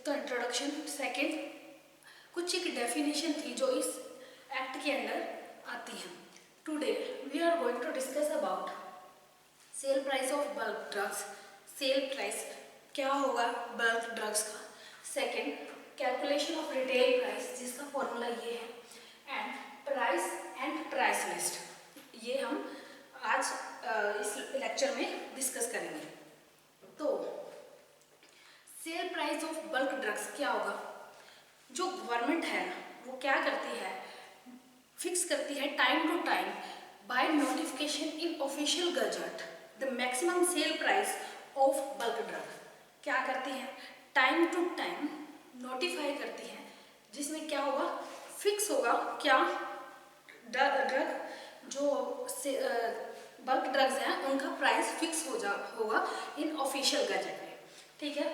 तो introduction. Second, कुछ एक डेफिनेशन थी जो इस एक्ट के अंडर आती है। Today we are going to discuss about sale price of bulk drugs. Sale price क्या होगा बल्क ड्रग्स का। Second, calculation of retail price जिसका फॉर्मूला ये है। एंड प्राइस लिस्ट ये हम आज इस लेक्चर में डिस्कस करेंगे। तो cell price of bulk drugs क्या होगा। जो गवर्नमेंट है वो क्या करती है, फिक्स करती है time to time by notification in official gazette the maximum sale price of bulk drug. क्या करती है, टाइम टू टाइम नोटिफाई करती है, जिसमें क्या होगा, फिक्स होगा क्या ड्रग जो बल्क ड्रग्स हैं उनका प्राइस फिक्स होगा इन ऑफिशियल गजट में। ठीक है,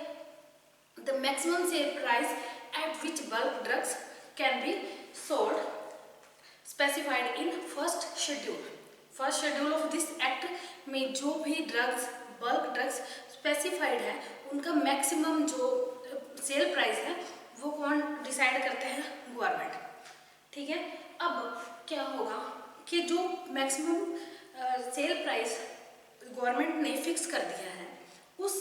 the maximum sale price at which bulk drugs can be sold specified in first schedule. First schedule of this act में जो भी ड्रग्स बल्क ड्रग्स स्पेसिफाइड है उनका मैक्सिमम जो सेल प्राइस है वो कौन डिसाइड करते हैं, गवर्नमेंट। ठीक है, अब क्या होगा कि जो मैक्सिमम सेल प्राइस गवर्नमेंट ने फिक्स कर दिया है उस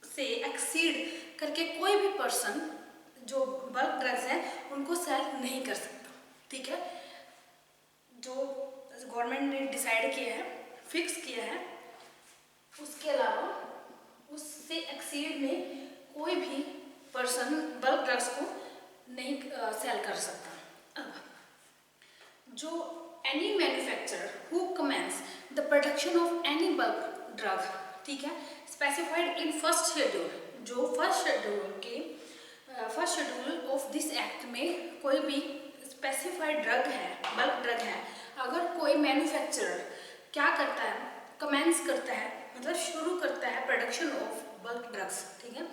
से एक्सीड करके कोई भी पर्सन जो बल्क ड्रग्स है उनको सेल नहीं कर सकता। ठीक है, जो गवर्नमेंट ने डिसाइड किया है, फिक्स किया है, उसके अलावा उससे एक्सीड में कोई भी पर्सन बल्क ड्रग्स को नहीं सेल कर सकता। अब जो any manufacturer who commences the production of any bulk drug, ठीक है, स्पेसिफाइड इन फर्स्ट शेड्यूल, जो first schedule of this act में कोई भी स्पेसिफाइड ड्रग है, बल्क ड्रग है, अगर कोई मैन्युफैक्चरर क्या करता है, कमेंस करता है, मतलब शुरू करता है प्रोडक्शन ऑफ बल्क ड्रग्स, ठीक है,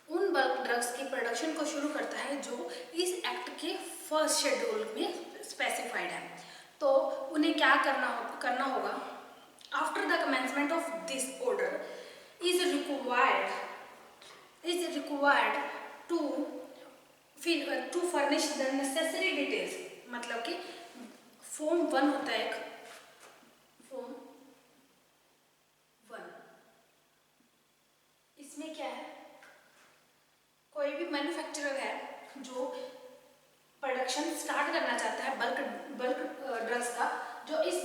उन बल्क ड्रग्स की प्रोडक्शन को शुरू करता है जो इस एक्ट के फर्स्ट शेड्यूल में स्पेसिफाइड है, तो उन्हें क्या करना होगा, after the commencement of this order is required to furnish the necessary details. मतलब कि फॉर्म 1 होता है, एक फॉर्म 1, इसमें क्या है, कोई भी मैन्युफैक्चरर है जो प्रोडक्शन स्टार्ट करना चाहता है बल्क ड्रग्स का, जो इस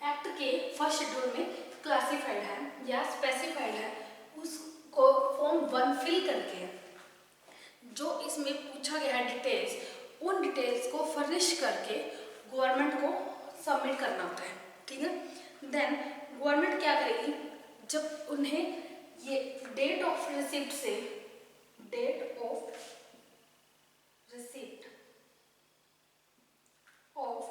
एक्ट के फर्स्ट शेड्यूल में क्लासिफाइड है या स्पेसिफाइड है, उसको फॉर्म 1 फिल करके जो इसमें पूछा गया है डिटेल्स, उन डिटेल्स को फर्निश करके गवर्नमेंट को सबमिट करना होता है। ठीक है, देन गवर्नमेंट क्या करेगी, जब उन्हें ये डेट ऑफ रिसिप्ट से ऑफ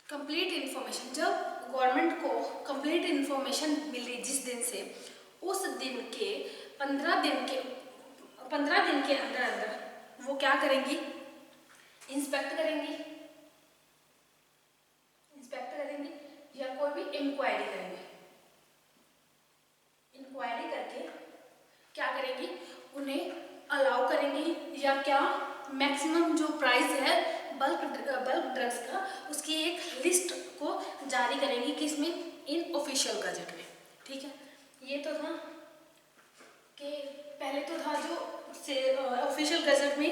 कंप्लीट इंफॉर्मेशन, जब गवर्नमेंट को कंप्लीट इंफॉर्मेशन मिली जिस दिन से, उस दिन के 15 दिन के अंदर वो क्या करेंगी, इंस्पेक्ट करेंगी या कोई भी इंक्वायरी करेंगे। इंक्वायरी करके क्या करेंगी, उन्हें अलाउ करेंगी या क्या मैक्सिमम जो प्राइस है बल्क ड्रग्स का, उसकी एक लिस्ट को जारी करेंगी किसमें, इन ऑफिशियल गजट में। ठीक है, ये तो था कि पहले तो था जो ऑफिशियल गजट में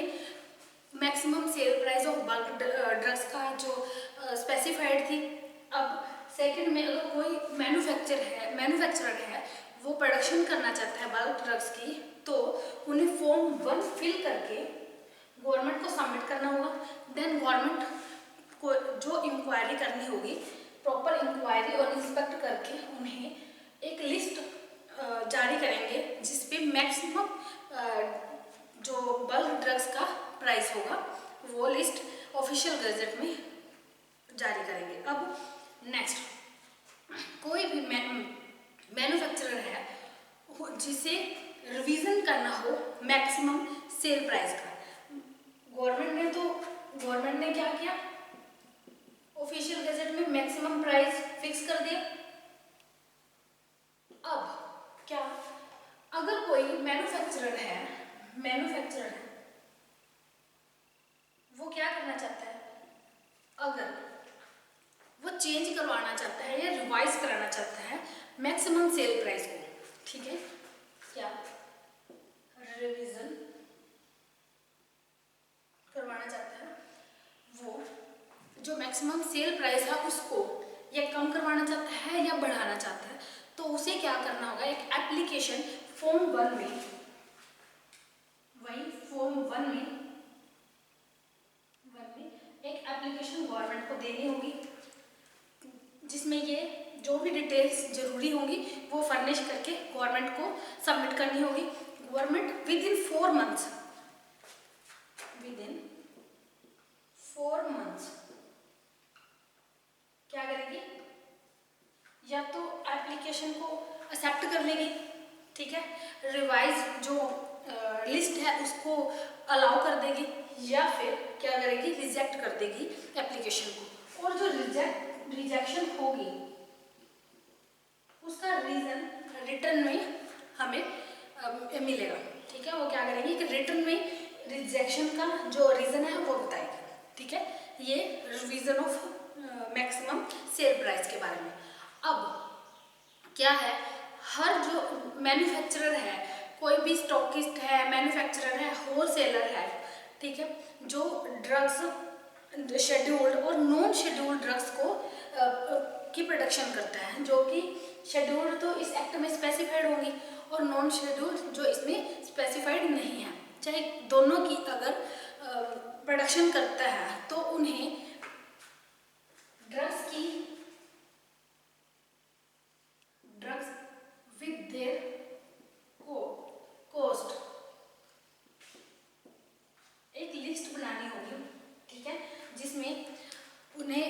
maximum sale price of bulk drugs का जो स्पेसिफाइड थी। अब सेकंड में अगर कोई मैन्युफैक्चरर है वो प्रोडक्शन करना चाहता है बल्क ड्रग्स की, तो उन्हें फॉर्म 1 फिल करके गवर्नमेंट को सबमिट करना होगा। देन गवर्नमेंट को जो इंक्वायरी करनी होगी, प्रॉपर इंक्वायरी और इंस्पेक्ट करके उन्हें एक लिस्ट जारी करेंगे जिसपे मैक्सिमम जो बल्क ड्रग्स का प्राइस होगा वो लिस्ट ऑफिशियल गजट में जारी करेंगे। अब नेक्स्ट, कोई भी मैन्युफैक्चरर है जिसे रिवीजन करना हो मैक्सिमम सेल प्राइस का, गवर्नमेंट ने क्या किया, ऑफिशियल गजट में मैक्सिमम प्राइस फिक्स कर दिया। अब क्या, अगर कोई मैन्युफैक्चरर है मैन्युफैक्चरर है वो क्या करना चाहता है, अगर वो चेंज करवाना चाहता है या रिवाइज कराना चाहता है मैक्सिमम सेल प्राइस को, ठीक है, क्या रिवीजन करवाना चाहता है, वो जो मैक्सिमम सेल प्राइस है उसको या कम करवाना चाहता है या बढ़ाना चाहता है, तो उसे क्या करना होगा, एक एप्लीकेशन फॉर्म 1 में, वही फॉर्म 1 में एक एप्लीकेशन गवर्नमेंट को देनी होगी, जिसमें ये जो भी डिटेल्स जरूरी होंगी वो फर्निश करके गवर्नमेंट को सबमिट करनी होगी। गवर्नमेंट विद इन 4 मंथ्स क्या करेगी, या तो एप्लीकेशन को एक्सेप्ट कर लेगी, ठीक है, रिवाइज जो लिस्ट है उसको अलाउ कर देगी, या फिर क्या करेगी, रिजेक्ट कर देगी एप्लीकेशन को। और जो रिजेक्शन होगी उसका रीजन रिटर्न में हमें मिलेगा, ठीक है, वो क्या करेंगे कि रिटर्न में रिजेक्शन का जो रीजन है वो बताएगी, ठीक है। ये revision of maximum sale price के बारे में। अब क्या है, हर जो मैन्युफैक्चरर है, कोई भी स्टॉकिस्ट है, मैन्युफैक्चरर है, होलसेलर है, ठीक है, जो ड्रग्स शेड्यूल्ड और नॉन शेड्यूल्ड ड्रग्स को की प्रोडक्शन करता है, जो कि शेड्यूल्ड तो इस एक्ट में स्पेसिफाइड होंगी और नॉन शेड्यूल्ड जो इसमें स्पेसिफाइड नहीं है, चाहे दोनों की अगर प्रोडक्शन करता है तो उन्हें ड्रग्स विद देयर कॉस्ट एक लिस्ट बनानी होगी, ठीक है, जिसमें उन्हें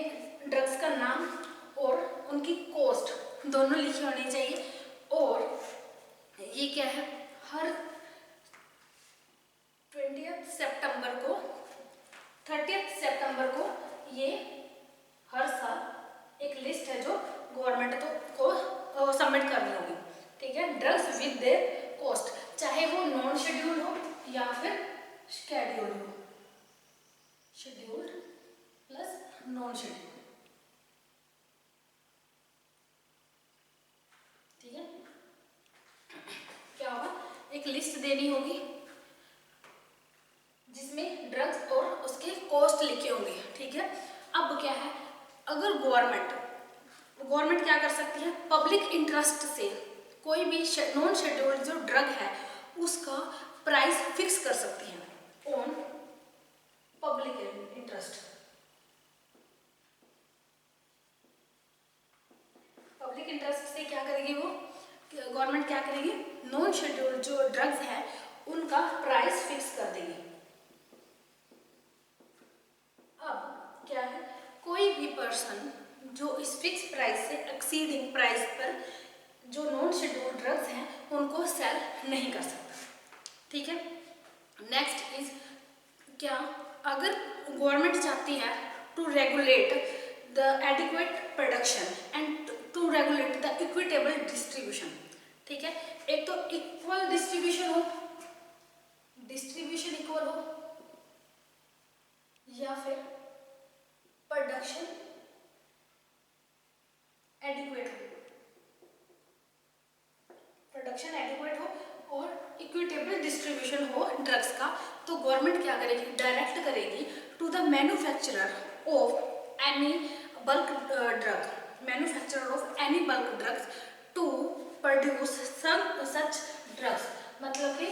ड्रग्स का नाम और उनकी कॉस्ट दोनों लिखी होनी चाहिए। और ये क्या है, हर 30 सितंबर को ये हर साल एक लिस्ट है जो गवर्नमेंट को सबमिट करनी होगी, ठीक है, ड्रग्स विद देयर कॉस्ट, चाहे वो नॉन शेड्यूल्ड हो या फिर शेड्यूल्ड प्लस नॉन शेड्यूल्ड, ठीक है। क्या होगा, एक लिस्ट देनी होगी जिसमें ड्रग्स और उसके कॉस्ट लिखे होंगे, ठीक है। अब क्या है, अगर गवर्नमेंट क्या कर सकती है, पब्लिक इंटरेस्ट से कोई भी नॉन शेड्यूल्ड जो ड्रग है उसका प्राइस फिक्स कर सकती है on public interest. Public interest से क्या करेगी वो, गवर्नमेंट क्या करेगी, नॉन शेड्यूल्ड जो ड्रग्स है उनका प्राइस फिक्स कर देगी। अब क्या है, कोई भी पर्सन जो इस फिक्स प्राइस से एक्सीडिंग प्राइस पर जो नॉन शेड्यूल्ड ड्रग्स हैं उनको सेल नहीं कर सकता, ठीक है। नेक्स्ट इज क्या, अगर गवर्नमेंट चाहती है to regulate the adequate production and to regulate the equitable distribution, ठीक है, एक तो इक्वल डिस्ट्रीब्यूशन इक्वल हो या फिर प्रोडक्शन एडिक्वेट हो और इक्विटेबल डिस्ट्रीब्यूशन हो ड्रग्स का, तो गवर्नमेंट क्या करेगी, डायरेक्ट करेगी to the manufacturer of any bulk drugs to produce such drugs, मतलब कि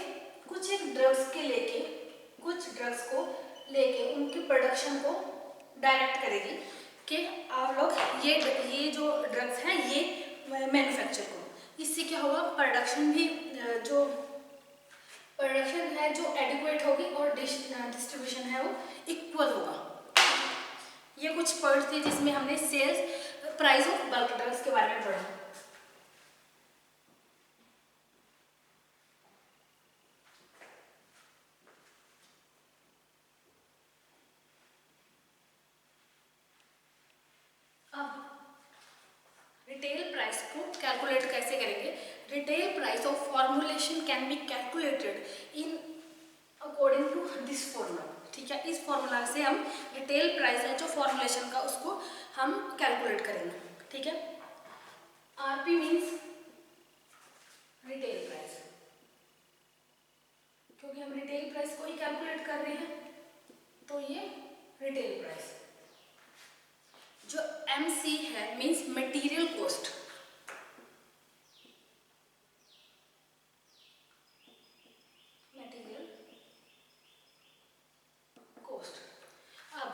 कुछ ड्रग्स को लेके उनकी प्रोडक्शन को डायरेक्ट करेगी कि आप लोग ये जो ड्रग्स हैं ये मैन्युफैक्चर करो। इससे क्या होगा, प्रोडक्शन है जो एडिक्वेट होगी और डिस्ट्रीब्यूशन है वो इक्वल होगा। ये कुछ पॉइंट्स थे जिसमें हमने sales price of bulk drugs के बारे में पढ़ा। रिटेल प्राइस को कैलकुलेट कैसे करेंगे, retail price of formulation can be calculated in according to this formula. ठीक है, इस फॉर्मूला से हम रिटेल प्राइस है जो फॉर्मुलेशन का उसको हम कैलकुलेट करेंगे। ठीक है, आरपी मीन्स रिटेल प्राइस, क्योंकि हम रिटेल प्राइस को ही कैलकुलेट कर रहे हैं तो ये रिटेल प्राइस। जो एमसी है means material cost, material cost. अब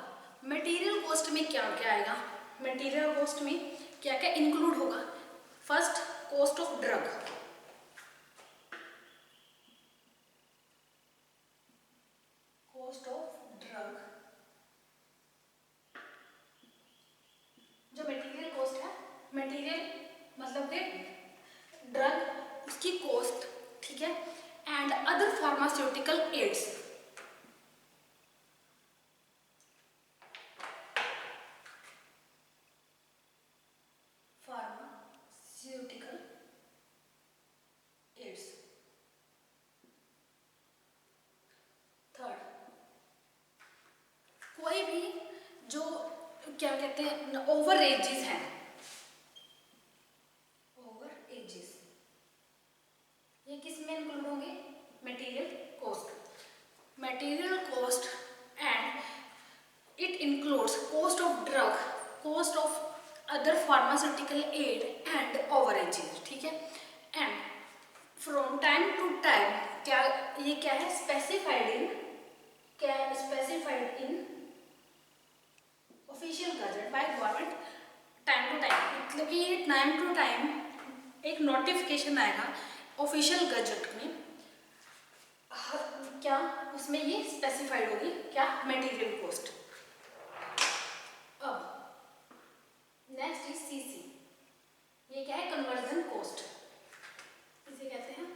मटेरियल कॉस्ट में क्या क्या आएगा, मटेरियल कॉस्ट में क्या क्या इंक्लूड होगा। First, cost of drug, cost of drug. जो मटेरियल कॉस्ट है, मटेरियल मतलब कि ड्रग उसकी कॉस्ट, ठीक है, and other pharmaceutical aids, pharmaceutical aids. Third, कोई भी जो क्या कहते हैं ओवर एजेस हैं, ओवर एजेस, ये किस में इंक्लूड होंगे, material cost. Material cost and it includes cost of drug, cost of other pharmaceutical aid and overages. ठीक है, and from time to time, क्या ये क्या है, स्पेसिफाइड इन, क्या specified in official gazette by government time to time. मतलब कि ये टाइम टू टाइम एक नोटिफिकेशन आएगा ऑफिशियल गजट में, क्या उसमें ये स्पेसिफाइड होगी क्या, मटेरियल कॉस्ट। अब नेक्स्ट इज सीसी, ये क्या है, कन्वर्जन कॉस्ट, इसे कहते हैं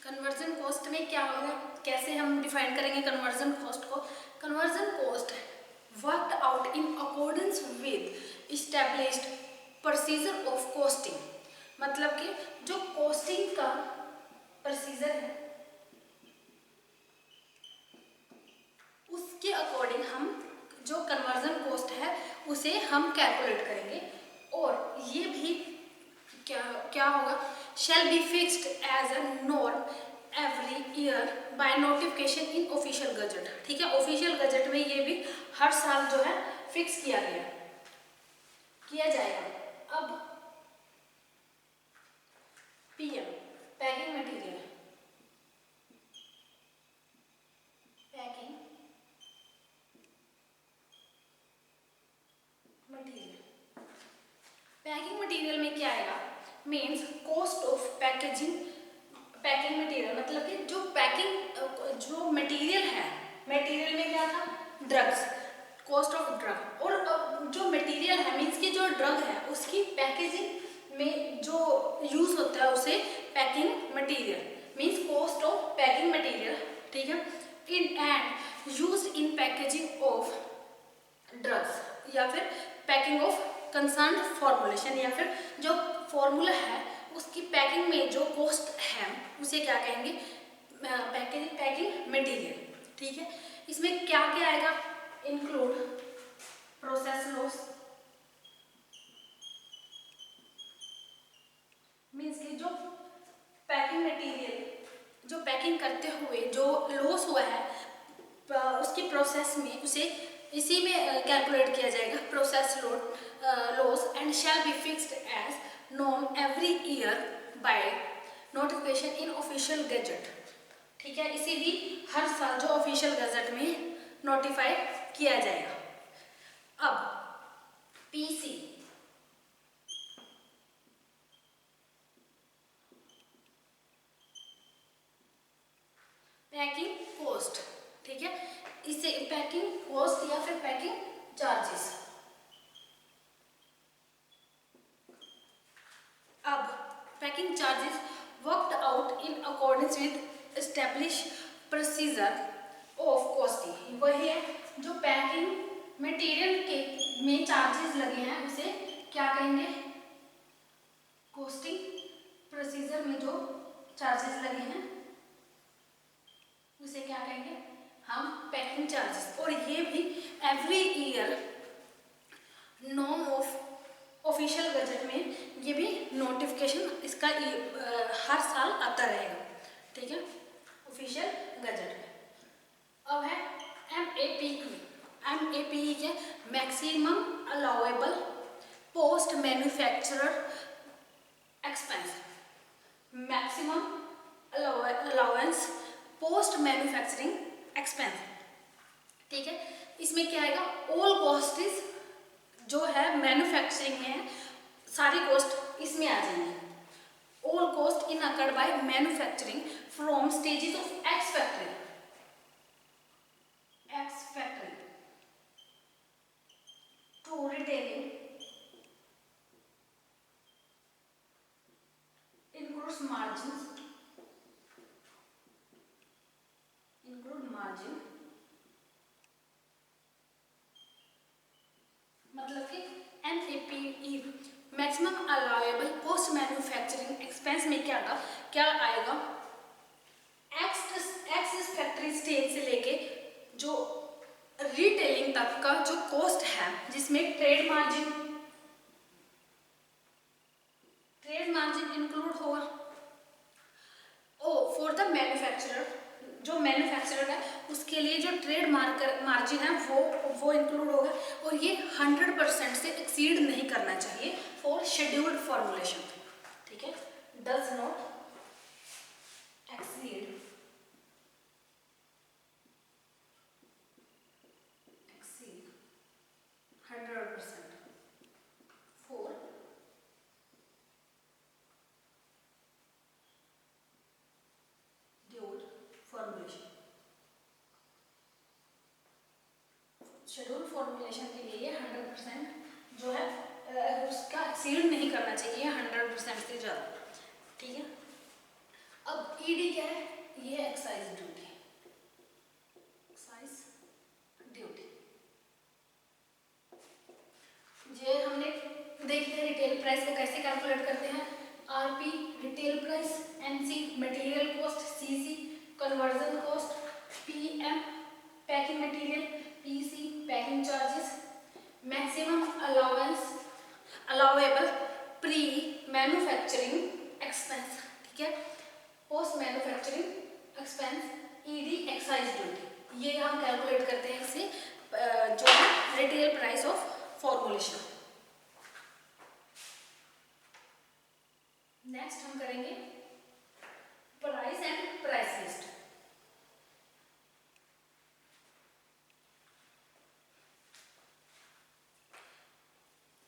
कन्वर्जन कॉस्ट। में क्या होगा, कैसे हम डिफाइन करेंगे कन्वर्जन कॉस्ट को। Conversion cost worked out in accordance with established procedure of costing. मतलब कि जो कॉस्टिंग का प्रोसीजर है उसके अकॉर्डिंग हम जो कन्वर्जन कॉस्ट है उसे हम कैलकुलेट करेंगे। और ये भी क्या क्या होगा, shall be fixed as a norm every year by notification in official gazette। ठीक है, ऑफिशियल गजट में ये भी हर साल जो है फिक्स किया जाएगा। अब PM, packing material, packing material, packing material में क्या आएगा, means cost of packaging, packing material मतलब कि जो पैकिंग जो मटेरियल है, मटेरियल में क्या था, ड्रग्स, कॉस्ट ऑफ ड्रग। और जो मटेरियल है मीन्स कि जो ड्रग है उसकी पैकेजिंग में जो यूज होता है उसे packing material means cost of packing material. ठीक है, in and use in packaging of drugs या फिर पैकिंग ऑफ कंसर्न फॉर्मुलेशन, या फिर जो फॉर्मूला है उसकी पैकिंग में जो कॉस्ट है उसे क्या कहेंगे, पैकिंग मटेरियल। ठीक है, इसमें क्या क्या आएगा, इंक्लूड प्रोसेस लॉस, मीन्स कि जो पैकिंग मटेरियल जो पैकिंग करते हुए जो लॉस हुआ है उसकी प्रोसेस में उसे इसी में कैलकुलेट किया जाएगा, process loss and shall be fixed as norm every year by notification in official gazette. ठीक है, इसी भी हर साल जो ऑफिशियल गजट में नोटिफाई किया जाएगा। अब पीसी, पैकिंग कॉस्ट। ठीक है, इसे पैकिंग कॉस्ट या फिर पैकिंग चार्जेस। अब packing charges worked out in accordance with establish procedure of costing. वही है जो पैकिंग मटेरियल के में चार्जेस लगे हैं उसे क्या कहेंगे, कॉस्टिंग प्रोसीजर में जो चार्जेस लगे हैं उसे क्या कहेंगे हम, पैकिंग चार्जेस। और ये भी every year none of official gazette में ये भी नोटिफिकेशन इसका हर साल आता रहेगा, ठीक है, ऑफिशियल गजट में। अब है MAPE। MAPE क्या, maximum allowable post manufacturer expense, maximum allowance post manufacturing expense, ठीक है। इसमें क्या आएगा, ऑल कॉस्ट इज, जो है मैन्युफैक्चरिंग में सारी कॉस्ट इसमें आ जाएंगी। All cost incurred by manufacturing from stages of ex factory to retailing includes margins, include margin, मतलब कि MAPE maximum allowable post manufacturing expense में क्या आएगा, एक्स फैक्ट्री स्टेज से लेके जो रिटेलिंग तक का जो कॉस्ट है, जिसमें ट्रेड मार्जिन इंक्लूड होगा। ओ फॉर द मैन्युफैक्चरर, जो मैन्युफैक्चरर है उसके लिए जो ट्रेड मार्जिन है वो इंक्लूड होगा। और ये 100% से एक्सीड नहीं करना चाहिए फॉर शेड्यूल्ड फॉर्मुलेशन, ठीक है, does not exceed 100% for formulation. Schedule formulation के लिए 100% जो है उसका एक्सीड नहीं करना चाहिए 100% से ज़्यादा, ठीक है। अब ईडी क्या है, ये एक्साइज ड्यूटी, एक्साइज ड्यूटी ये हमने देखते हैं रिटेल प्राइस को कैसे कैलकुलेट करते हैं, RP retail price, NC material cost, CC conversion cost, PM packing material, PC packing charges, maximum allowable pre manufacturing expense, ठीक है, post manufacturing expense, ED excise duty, ये हम कैलकुलेट करते हैं इससे जो है retail price of formulation. Next हम करेंगे प्राइस एंड प्राइस लिस्ट।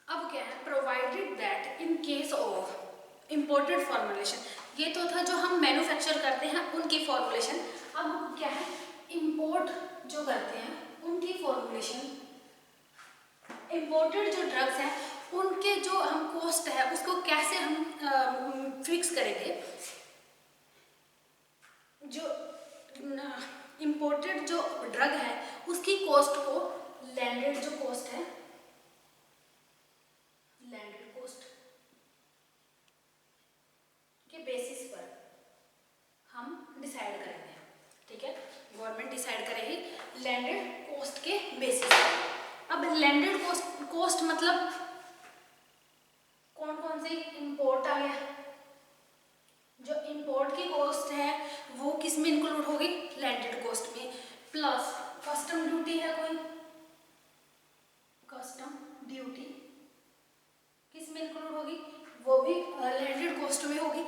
अब क्या है, provided that in case of imported formulation, ये तो था जो हम मैन्युफैक्चर करते हैं उनकी फॉर्मुलेशन। अब क्या है, इंपोर्ट जो करते हैं उनकी फॉर्मुलेशन, इंपोर्टेड जो ड्रग्स हैं उनके जो हम कॉस्ट है उसको कैसे हम फिक्स करेंगे। जो इंपोर्टेड जो ड्रग है उसकी कॉस्ट को लैंडेड जो कॉस्ट है, लैंडेड कॉस्ट के बेसिस पर हम डिसाइड करेंगे, ठीक है, गवर्नमेंट डिसाइड करेगी लैंडेड कॉस्ट के बेसिस पर। अब लैंडेड कॉस्ट मतलब कौन कौन से इंपोर्ट आ गया, जो इंपोर्ट की कॉस्ट है वो किस में इंक्लूड होगी, लैंडेड कॉस्ट में, प्लस कस्टम ड्यूटी है कोई, कस्टम ड्यूटी किस में इंक्लूड होगी, वो भी लैंडेड कॉस्ट में होगी,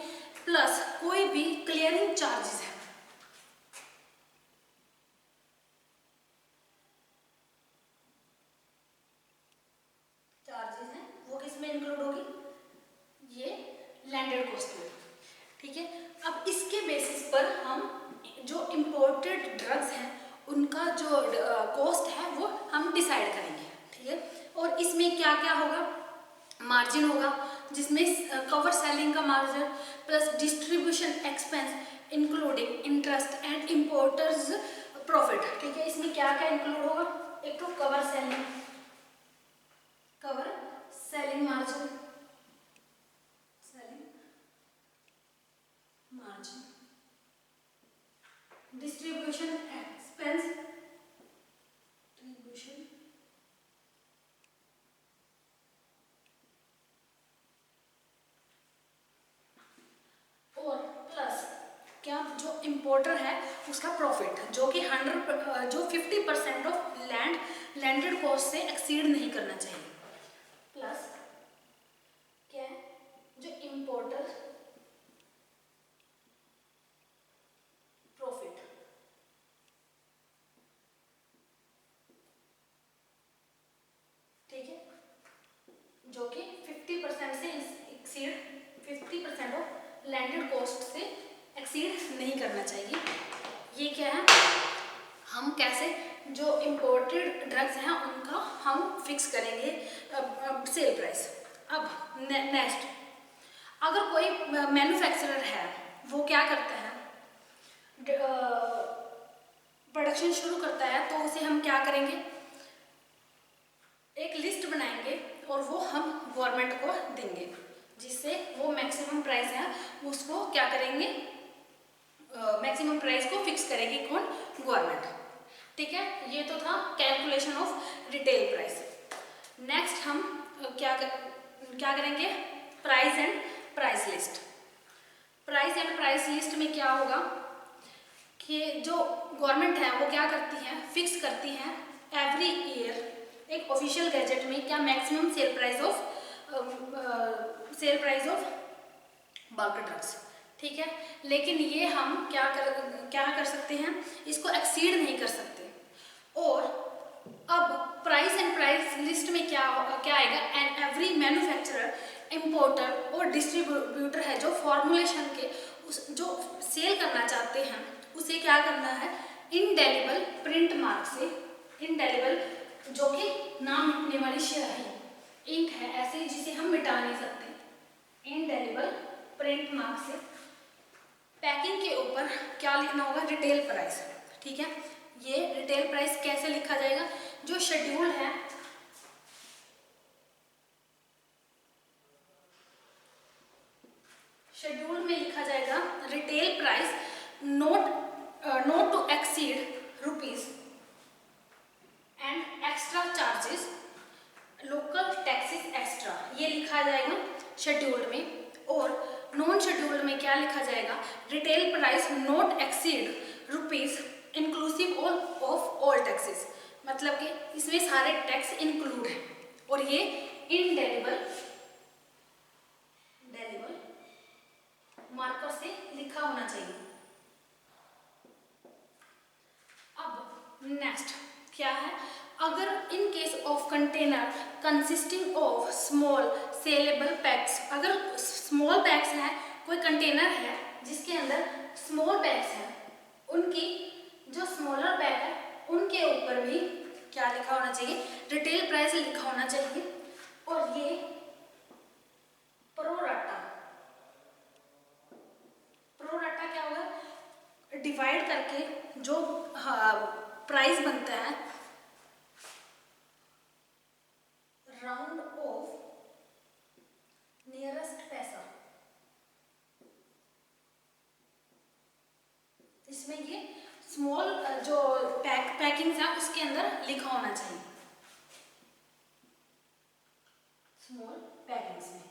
प्लस कोई भी क्लियरिंग चार्जेस है, वो किस में इंक्लूड होगी, ये लैंडेड कॉस्ट में, ठीक है। अब इसके बेसिस पर हम जो इंपोर्टेड ड्रग्स हैं उनका जो कॉस्ट है वो हम डिसाइड करेंगे, ठीक है। और इसमें क्या क्या होगा, मार्जिन होगा जिसमें कवर सेलिंग का margin plus distribution expense including interest and importers profit, ठीक है। इसमें क्या क्या इंक्लूड होगा, एक तो कवर सेलिंग, इम्पोर्टर है उसका प्रॉफिट, जो कि 50% ऑफ लैंडेड कॉस्ट से एक्सीड नहीं करना चाहिए, प्लस क्या है, जो इम्पोर्टर प्रॉफिट, ठीक है, जो कि 50% से एक्सीड 50% ऑफ लैंडेड कॉस्ट से एक्सीड नहीं करना चाहिए। ये क्या है, हम कैसे जो इम्पोर्टेड ड्रग्स हैं उनका हम फिक्स करेंगे सेल प्राइस। अब नेक्स्ट, अगर कोई मैन्युफैक्चरर है वो क्या करता है, प्रोडक्शन शुरू करता है, तो उसे हम क्या करेंगे, एक लिस्ट बनाएंगे और वो हम गवर्नमेंट को देंगे, जिससे वो मैक्सिमम प्राइस है उसको क्या करेंगे, मैक्सिमम प्राइस को फिक्स करेगी कौन, गवर्नमेंट, ठीक है। ये तो था calculation of retail price. Next हम क्या करेंगे, price and price list. Price and price list में क्या होगा कि जो गवर्नमेंट है वो क्या करती है, फिक्स करती है एवरी ईयर एक ऑफिशियल गैजेट में क्या maximum sale price of bulk drugs, ठीक है। लेकिन ये हम क्या कर सकते हैं, इसको एक्सीड नहीं कर सकते। और अब प्राइस एंड प्राइस लिस्ट में क्या आएगा, एंड एवरी मैन्युफैक्चरर, इम्पोर्टर और डिस्ट्रीब्यूटर है जो फॉर्मुलेशन के जो सेल करना चाहते हैं उसे क्या करना है, इनडेलिबल प्रिंट मार्क से, इनडेलिबल जो कि ना मिटने वाली स्याही इंक है ऐसे जिसे हम मिटा नहीं सकते, इनडेलिबल प्रिंट मार्क से पैकिंग के ऊपर क्या लिखना होगा, रिटेल प्राइस, ठीक है। ये रिटेल प्राइस कैसे लिखा जाएगा, जो शेड्यूल है, शेड्यूल में लिखा जाएगा retail price not to exceed rupees and extra charges local taxes extra, ये लिखा जाएगा शेड्यूल में। और नॉन शेड्यूल में क्या लिखा जाएगा, retail price not exceed rupees inclusive of all taxes, मतलब कि इसमें सारे टैक्स इंक्लूड हैं। और ये इनडेलिबल मार्कर से लिखा होना चाहिए। अब नेक्स्ट क्या है, अगर in case of container consisting of small saleable PACS, अगर स्मॉल पैक्स है, कोई कंटेनर है जिसके अंदर स्मॉल पैक्स है, उनकी जो स्मॉलर पैक है उनके ऊपर भी क्या लिखा होना चाहिए, रिटेल प्राइस लिखा होना चाहिए। और ये प्रोराटा क्या होगा, डिवाइड करके जो प्राइस बनता है राउंड ऑफ नियरेस्ट पैसा, इसमें ये स्मॉल जो पैकिंग है उसके अंदर लिखा होना चाहिए, स्मॉल पैकिंग्स में।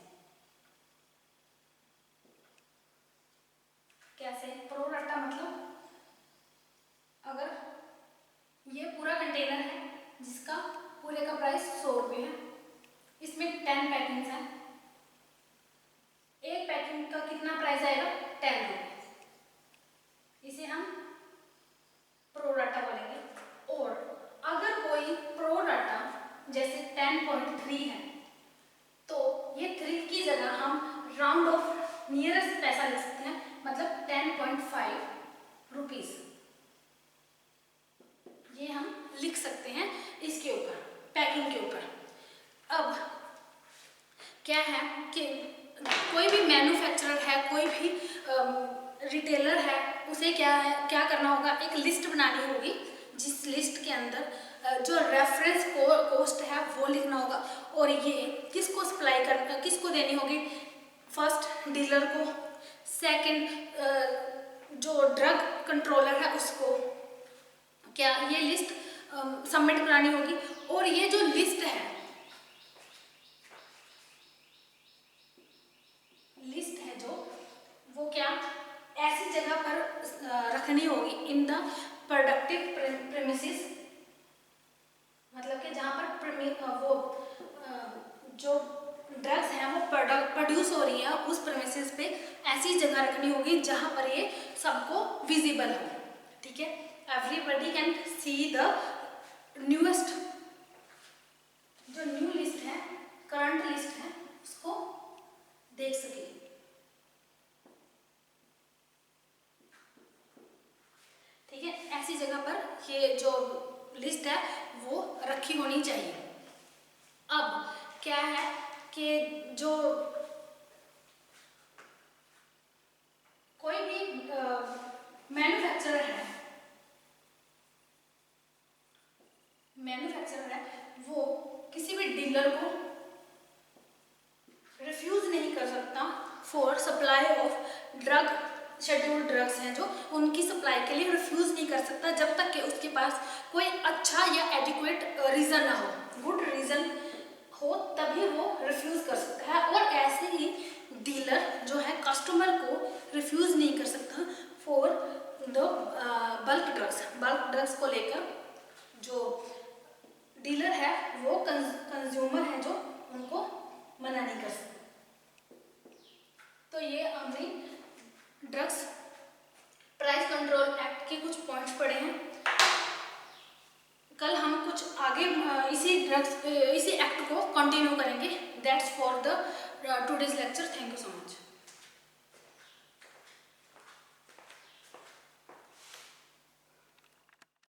कैसे, प्रोराटा मतलब अगर ये पूरा कंटेनर है जिसका पूरे का प्राइस 100 रुपये है, इसमें 10 पैकिंग्स हैं, एक पैकिंग का कितना प्राइस आएगा, 10 रुपये, इसे हम प्रोराटा बोलेंगे। और अगर कोई प्रोराटा जैसे 10.3 है तो ये 3 की जगह हम राउंड ऑफ नियरेस्ट पैसा लिख सकते हैं, मतलब 10.5 रुपीज, ये हम लिख सकते हैं इसके ऊपर, पैकिंग के ऊपर। अब क्या है कि कोई भी मैन्युफैक्चरर है, कोई भी रिटेलर है, उसे क्या करना होगा, एक लिस्ट बनानी होगी, जिस लिस्ट के अंदर जो रेफरेंस कॉस्ट है वो लिखना होगा। और ये किसको किसको देनी होगी, फर्स्ट डीलर को, सेकंड जो ड्रग कंट्रोलर है उसको क्या ये लिस्ट सबमिट करानी होगी। और ये जो लिस्ट है जो वो क्या ऐसी जगह पर रखनी होगी इन द प्रोडक्टिव प्रेमिसेस, मतलब कि जहाँ पर वो जो ड्रग्स हैं वो प्रोड्यूस हो रही है उस प्रेमिसेस पे ऐसी जगह रखनी होगी जहाँ पर ये सबको विजिबल हो, ठीक है। Everybody can see the newest, जो न्यू लिस्ट है, करंट लिस्ट है, उसको देख सके, ठीक है। ऐसी जगह पर ये जो लिस्ट है वो रखी होनी चाहिए। अब क्या है कि जो कोई भी मैन्युफैक्चरर है वो किसी भी डीलर को रिफ्यूज नहीं कर सकता for supply of drug, scheduled drugs हैं जो, उनकी सप्लाई के लिए रिफ्यूज नहीं कर सकता जब तक कि उसके पास कोई अच्छा या एडिक्वेट रीज़न ना हो, गुड रीज़न हो, तभी वो रिफ्यूज कर सकता है। और ऐसे ही डीलर जो है कस्टमर को रिफ्यूज नहीं कर सकता फॉर द बल्क ड्रग्स को लेकर जो डीलर है वो कंज्यूमर है जो उनको मना नहीं कर सकता। तो ये हमने ड्रग्स प्राइस कंट्रोल एक्ट के कुछ पॉइंट्स पढ़े हैं। कल हम कुछ आगे इसी एक्ट को कंटिन्यू करेंगे। That's for the today's lecture. Thank you so much.